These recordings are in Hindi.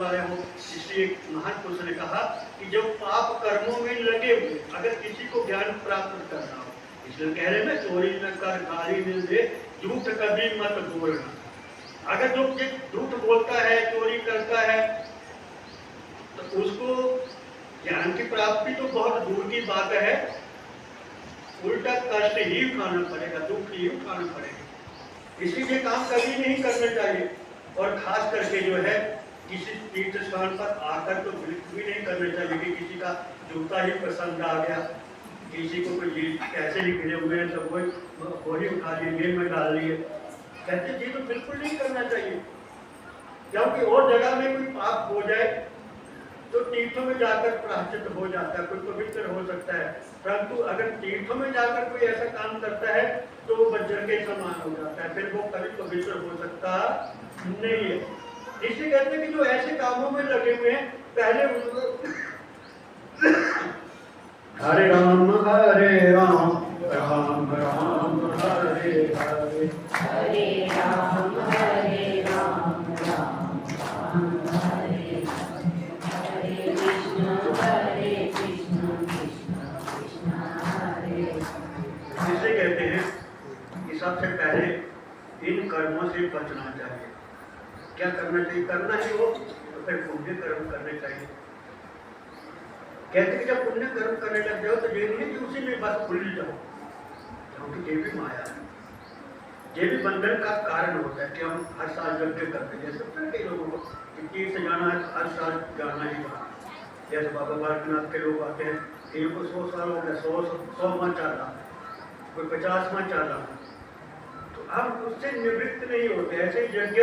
हो। इसलिए महान पुरुष ने कहा कि जब पाप कर्मों में लगे हुए अगर किसी को ज्ञान प्राप्त करना हो, इसलिए कह रहे हैं ना, चोरी न कर, गाली न दे, झूठ कभी मत बोलना। अगर जो झूठ बोलता है, चोरी करता है, तो उसको ज्ञान की प्राप्ति तो बहुत दूर की बात है, उल्टा कष्ट ही उठाना पड़ेगा, दुख ही उठाना पड़ेगा। इसीलिए काम कभी नहीं करना चाहिए। और खास करके जो है किसी तीर्थ स्थान पर आकर तो बिल्कुल भी नहीं करना चाहिए कि किसी का जूता ही पसंद आ गया, किसी को कोई पैसे ही गिरे हुए हैं तो वही उठा लिए, जेब में डाल लिए, कहते जी तो बिल्कुल नहीं करना चाहिए। क्योंकि और जगह में कोई पाप हो जाए तो तीर्थों में जाकर प्रायश्चित हो जाता है, कोई पवित्र हो सकता है, परंतु अगर तीर्थों में जाकर कोई ऐसा काम करता है तो वो वज्र के समान हो जाता है, फिर वो कभी पवित्र हो सकता नहीं है। इसलिए कहते हैं कि जो ऐसे कामों में लगे हुए हैं, पहले उनको हरे राम हरे राम, राम राम हरे हरे, हरे राम हरे राम, राम राम हरे हरे, कृष्ण कृष्ण कृष्ण हरे। इसे कहते हैं कि सबसे पहले इन कर्मों से बचना चाहिए। क्या करना चाहिए? करना ही हो तो फिर पुण्य कर्म करने चाहिए। कहते हैं जब पुण्य कर्म करने लग जाओ तो ये नहीं कि उसी में बस भूल जाओ, क्योंकि ये भी माया है, ये भी बंधन का कारण होता है कि हम हर साल यज्ञ करते हैं। जैसे कई लोगों को तीर्थ जाना है तो हर साल जाना ही जाना। जैसे बाबा बालकनाथ के लोग आते हैं, एक को 100 साल हो गया, 100वां चाल रहा, कोई 50वां चाल रहा, तो हम उससे निवृत्त नहीं होते। ऐसे यज्ञ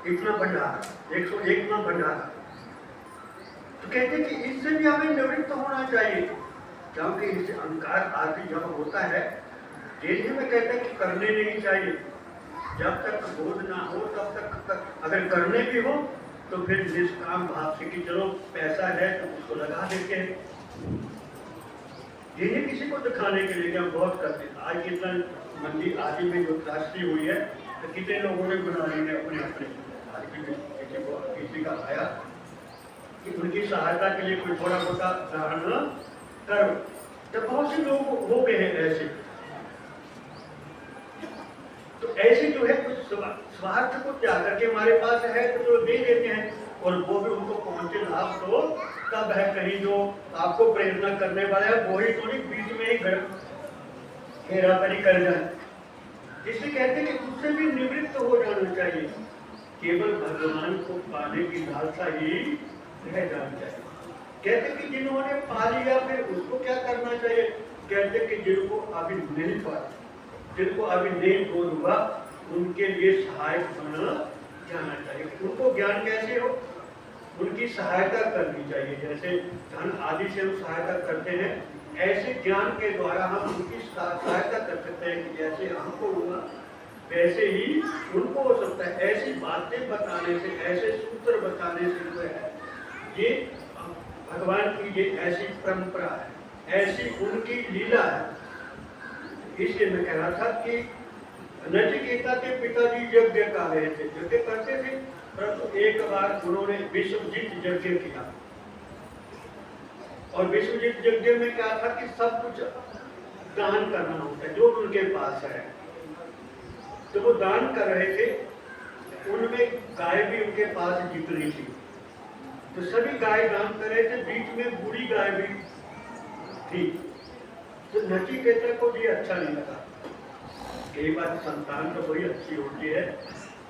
इतना भंडारा, 101वां भंडारा, तो कहते हैं कि इससे भी हमें निवृत्त होना चाहिए, क्योंकि इससे अहंकार आदि जब होता है, जैसे में कहते हैं कि करने नहीं चाहिए। जब तक बोध ना हो तब तक, अगर करने भी हो तो फिर निष्काम भाव से कि चलो पैसा है तो उसको लगा देते हैं, ये किसी को दिखाने के लिए कि हम बहुत करते हैं। आज कितना मंदिर आदि में जो त्रासदी हुई है तो कितने लोगों ने बना ली है अपने अपने, किसी का आया कि उनकी सहायता के लिए कोई थोड़ा मोटा दान करो, तो बहुत से लोग हो गए हैं ऐसे। तो ऐसे जो है कुछ स्वार्थ को त्याग करके हमारे पास है तो जो दे देते हैं, और वो भी उनको पहुंचे लाभ तो तब है, कहीं जो आपको प्रेरणा करने वाला है वो ही थोड़ी बीच में ही घेरा करी कर जाए। इसलिए कहते हैं कि उससे भी निवृत्त हो जाना चाहिए, केवल भगवान को पाने की लालसा ही रह जानी चाहिए। कहते कि जिन्होंने पा लिया फिर उसको क्या करना चाहिए? कहते कि जिनको अभी नहीं पाया, जिनको अभी नहीं बोध हुआ, उनके लिए सहायक बना जाना चाहिए। उनको ज्ञान कैसे हो, उनकी सहायता करनी चाहिए। जैसे धन आदि से हम सहायता करते हैं, ऐसे ज्ञान के द्वारा हम उनकी सहायता कर सकते हैं कि जैसे हमको हुआ वैसे ही उनको हो सकता है। ऐसी बातें बताने से, ऐसे सूत्र बताने से जो है, ये भगवान की ये ऐसी परंपरा है, ऐसी उनकी लीला है। इसलिए मैं कह रहा था कि नचिकेता के पिताजी यज्ञ कर रहे थे, यज्ञ करते थे, परंतु एक बार उन्होंने विश्वजीत यज्ञ किया, और विश्वजीत यज्ञ में क्या था कि सब कुछ दान करना होता है जो उनके पास है। तो वो दान कर रहे थे, उनमें गाय भी उनके पास जीत रही थी, तो सभी गाय दान कर रहे थे, बीच में बूढ़ी गाय भी थी। तो नचिकेता को भी अच्छा नहीं लगा। कई बार संतान तो बड़ी अच्छी होती है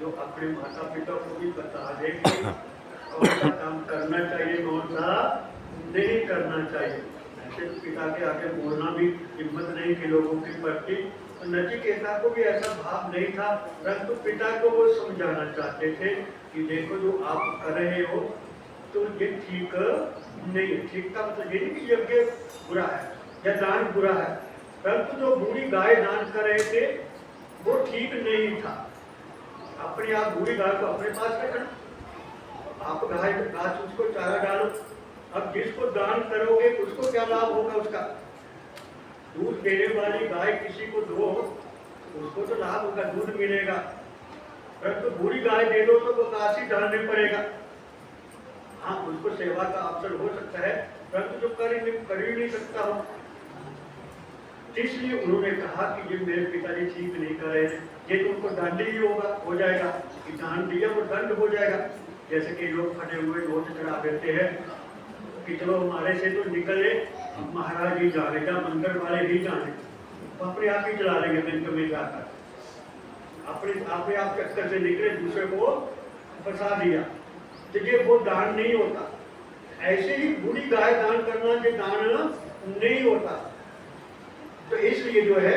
जो अपने माता पिता को भी बता दे कि कौन सा काम करना चाहिए, कौन सा नहीं करना चाहिए। ऐसे पिता के आगे बोलना भी हिम्मत नहीं कि लोगों की प्रति। तो नचिकेता को भी ऐसा भाव नहीं था, परंतु पिता को वो समझाना चाहते थे कि देखो जो आप कर रहे हो तो ये ठीक नहीं है। ठीक का मतलब ये नहीं कि यज्ञ बुरा है या दान बुरा है, परंतु जो बूढ़ी गाय दान कर रहे थे वो ठीक नहीं था। अपने आप बूढ़ी गाय को अपने पास रखना, आप गाय घास उसको चारा डालो, अब जिसको दान करोगे उसको क्या लाभ होगा? उसका दूध देने वाली गाय किसी को दो, उसको तो लाभ होगा, दूध मिलेगा, परंतु बूढ़ी गाय दे दो तो वो घास ही डालने पड़ेगा। हाँ, उसको सेवा का अवसर हो सकता है, परंतु जो कर ही नहीं सकता हो, इसलिए उन्होंने कहा कि ये मेरे पिताजी ठीक नहीं कर रहे हैं, ये तो उनको दंड ही हो जाएगा, कि दान दिया वो दंड हो जाएगा। जैसे कि लोग फटे हुए नोट चढ़ा देते हैं कि चलो हमारे से तो निकले, महाराज ही जाने का, मंदिर वाले ही जाने, तो अपने आप ही चला लेंगे बैंक में जाकर, अपने आप चक्कर से निकले, दूसरे को फंसा दिया, तो ये वो दान नहीं होता। ऐसे ही बुरी गाय दान करना ये दान नहीं होता। तो इसलिए जो है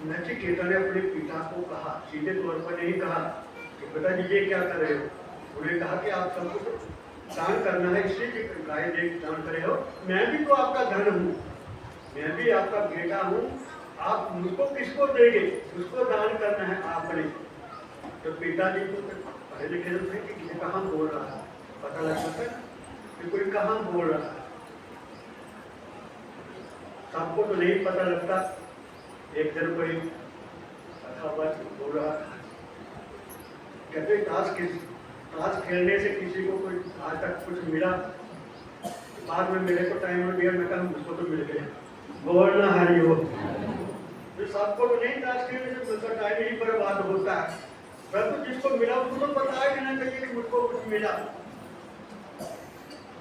नचिकेता ने अपने पिता को कहा, सीधे तौर पर नहीं कहा कि पिताजी ये क्या कर रहे हो, उन्हें कहा कि आप सबको दान करना है, इसलिए गाय देख दान कर रहे हो, मैं भी तो आपका धन हूँ, मैं भी आपका बेटा हूँ, आप मुझको किसको देंगे, उसको दान करना है आपने। तो पिताजी को पढ़े लिखे थे कि ये कहाँ बोल रहा है, पता लग सकता है कि कोई कहाँ बोल रहा है, सबको तो नहीं पता लगता। एक दिन कोई कथावाचक बोल रहा था, कहते ताश खेलने से किसी को कोई आज तक कुछ मिला, बाद में मेरे को टाइम हो गया, मैं कहा मुझको तो मिल गया, बोलना हरी हो। तो सबको तो नहीं ताश खेलने से उसका टाइम ही बर्बाद होता है, परंतु जिसको मिला उसको तो पता है कि नहीं चाहिए कि मुझको कुछ मिला,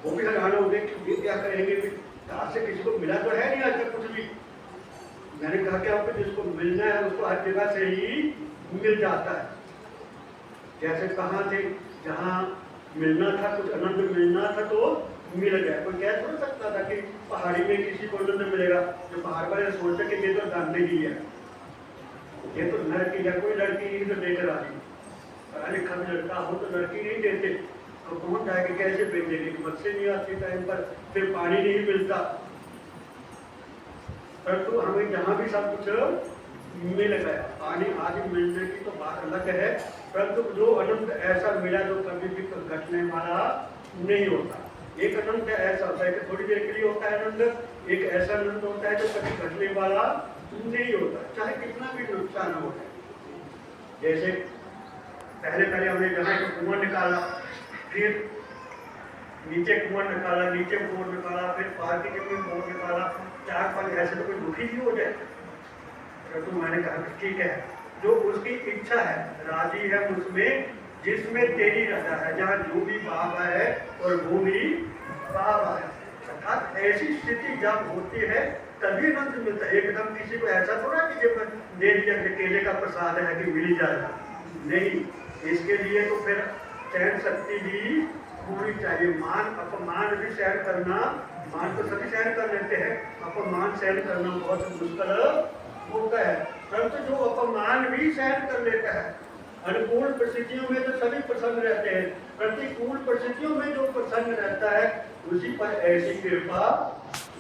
वो भी हैरान हो गए कि ये क्या करेंगे, ताश से किसी को मिला तो है नहीं आज तक कुछ भी। मैंने कहा कि आपको जिसको मिलना है उसको हर जगह से ही मिल जाता है। जैसे कहाँ थे, जहाँ मिलना था, कुछ आनंद मिलना था तो मिल गया। कोई कह थोड़ा सकता था कि पहाड़ी में किसी को आनंद मिलेगा, जो पहाड़ वाले सोचते कि ये तो दांडे ही है, ये तो लड़की या कोई लड़की नहीं तो देकर आ रही, पढ़ा लिखा भी लड़का हो तो लड़की नहीं देते, तो कौन जाएगा, कैसे भेजेंगे कि बच्चे नहीं आते टाइम पर, फिर पानी नहीं मिलता। परंतु हमें जहाँ भी सब कुछ मिल गया, पानी आदि मिलने की तो बात अलग है, परंतु जो आनंद ऐसा मिला जो कभी भी घटने वाला नहीं होता। एक आनंद ऐसा होता है कि थोड़ी देर के लिए होता है आनंद, एक ऐसा आनंद होता है जो कभी घटने वाला नहीं होता, चाहे कितना भी नुकसान हो जाए। जैसे पहले हमने जहाँ से कुआं निकाला, फिर नीचे कुआं निकाला, नीचे बोर निकाला, फिर पार की जमीन बोर निकाला, 4-5 ऐसे तो कोई दुखी भी हो जाए। तो मैंने कहा ठीक है, जो उसकी इच्छा है, राजी है उसमें जिसमें तेरी रजा है, जहाँ जो भी बाबा है और वो भी बाबा है। अर्थात ऐसी स्थिति जब होती है तभी आनंद मिलता है। एकदम किसी को ऐसा थोड़ा कि जब दे दिया कि केले का प्रसाद है कि मिल ही जाएगा, नहीं, इसके लिए तो फिर सहन शक्ति भी होनी चाहिए। मान अपमान भी सहन करना, मान तो सभी सहन कर लेते हैं, अपमान सहन करना बहुत मुश्किल होता है, परंतु जो अपमान भी सहन कर लेता है, अनुकूल परिस्थितियों में तो सभी प्रसन्न रहते हैं, प्रतिकूल परिस्थितियों में जो प्रसन्न रहता है उसी पर ऐसी कृपा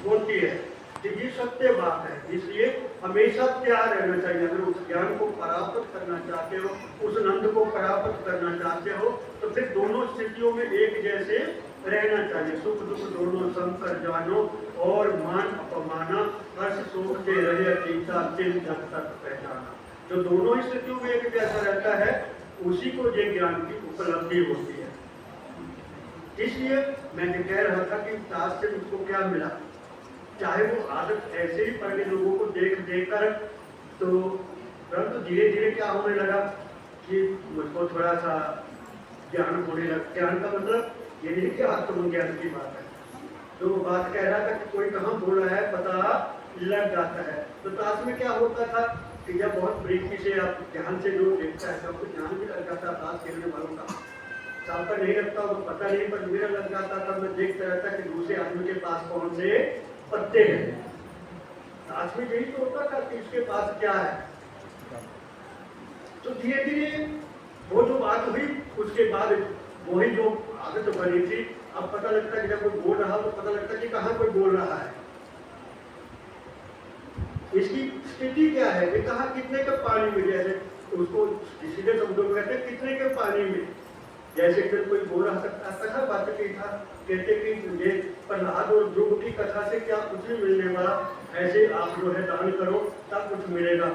होती है। तो ये सत्य बात है, इसलिए हमेशा तैयार रहना चाहिए। अगर उस ज्ञान को प्राप्त करना चाहते हो, उस आनंद को प्राप्त करना चाहते हो, तो फिर दोनों स्थितियों में एक जैसे रहना चाहिए। सुख दुख दोनों संकर जानो, और मान अपमाना हर्ष शोक से रहे अतीता चिन्ह जब तक पहचाना। जो दोनों स्थितियों में एक जैसा रहता है उसी को ये ज्ञान की उपलब्धि होती है। इसलिए मैं ये कह रहा था कि ताश से मुझको क्या मिला, चाहे वो आदत ऐसे ही पढ़ने लोगों को देख कर, तो परंतु धीरे धीरे क्या होने लगा कि मुझको थोड़ा सा ज्ञान होने लगा। ज्ञान का मतलब ये नहीं कि आत्मज्ञान की बात है, तो वो बात कह रहा था कि कोई कहाँ बोल रहा है पता लग जाता है। तो ताश में क्या होता था कि जब बहुत बारीकी से आप ध्यान से जो देखता है सबको ध्यान भी लग जाता, ताश खेलने वालों का सबका नहीं लगता, वो पता नहीं, पर मेरा लग जाता था। मैं देखता रहता कि दूसरे आदमी के पास कौन से पत्ते हैं। ताश में यही तो होता था कि इसके पास क्या है। तो धीरे धीरे वो जो बात हुई, उसके बाद वही जो आदत बनी थी, अब पता लगता कि जब कोई बोल रहा तो पता लगता कि कहाँ कोई बोल रहा है, इसकी स्थिति क्या है, ये कहाँ कितने के पानी में, जैसे उसको सीधे शब्दों में कहते हैं कितने के पानी में। जैसे फिर कोई बोल रहा था, कथा बात की था, कहते कि मुझे प्रहलाद और ध्रुव की कथा से क्या कुछ नहीं मिलने वाला, ऐसे आप जो है दान करो तब कुछ मिलेगा।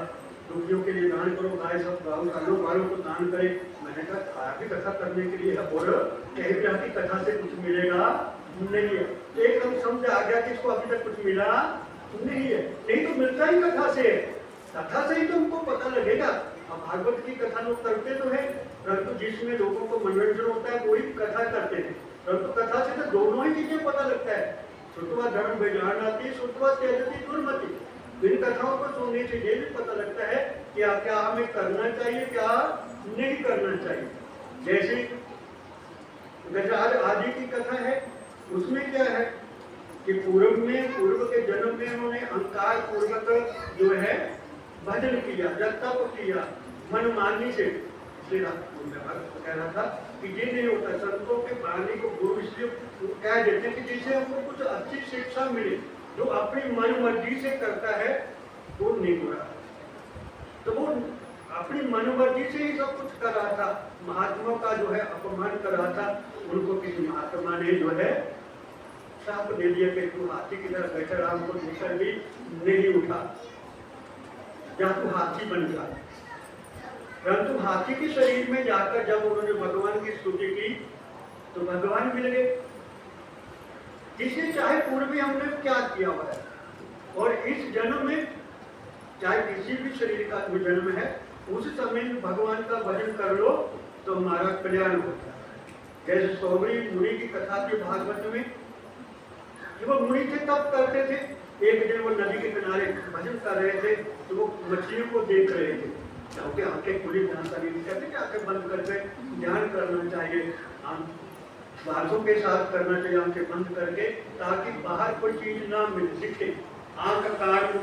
दुखियों के लिए दान करो, गाय सब गायों वालों को दान करे। मैंने कहा भी कथा करने के लिए है और कहीं भी आपकी कथा से कुछ मिलेगा नहीं है। एकदम समझ आ गया कि इसको अभी तक कुछ मिला नहीं है, नहीं तो मिलता ही कथा से, कथा से ही तो हमको पता लगेगा। अब भागवत की कथा लोग करते तो है, परंतु जिसमें लोगों को मनोरंजन होता है वही कथा करते हैं, परंतु कथा से तो दोनों ही चीजें पता लगता है। श्रुत्वा धर्म विजानाति श्रुत्वा त्यजति दुर्मति। इन कथाओं को सुनने से ये भी पता लगता है कि क्या हमें करना चाहिए, क्या नहीं करना चाहिए। जैसे गजार आदि की कथा है, उसमें क्या है कि पूर्व के जन्म में उन्होंने अहंकार पूर्वक जो है भजन किया, तप किया, मनमानी से। कह रहा था कि ये नहीं होता, संतों के वाणी को गुरु इसलिए कह देते हैं कि जिससे हमको कुछ अच्छी शिक्षा मिले। जो अपनी मन मर्जी से करता है वो नहीं हो रहा, तो वो अपनी मन मर्जी से ही सब कुछ कर रहा था। महात्मा का जो है अपमान कर रहा था, उनको किसी महात्मा ने जो है शाप दे दिया कि तू हाथी की तरह बैठा रहा, हमको दूसरा भी नहीं उठा, या तू हाथी बन जा। परंतु हाथी के शरीर में जाकर जब उन्होंने भगवान की स्तुति की तो भगवान मिल गए। जिसे चाहे पूर्व में हमने क्या किया हुआ है, और इस जन्म में चाहे किसी भी शरीर का जो जन्म है उस समय में भगवान का भजन कर लो तो हमारा कल्याण होता है। जैसे सौरी मुनि की कथा थी भागवत में, कि वो मुनि थे तब करते थे। एक दिन वो नदी के किनारे भजन कर रहे थे तो वो मछलियों को देख रहे थे, क्योंकि आंखें खुली ध्यान करनी कहते कि आंखें बंद करके ध्यान करना चाहिए, बाजों के साथ करना चाहिए आंखें बंद करके, ताकि बाहर कोई चीज ना मिल दिखे। आंख कान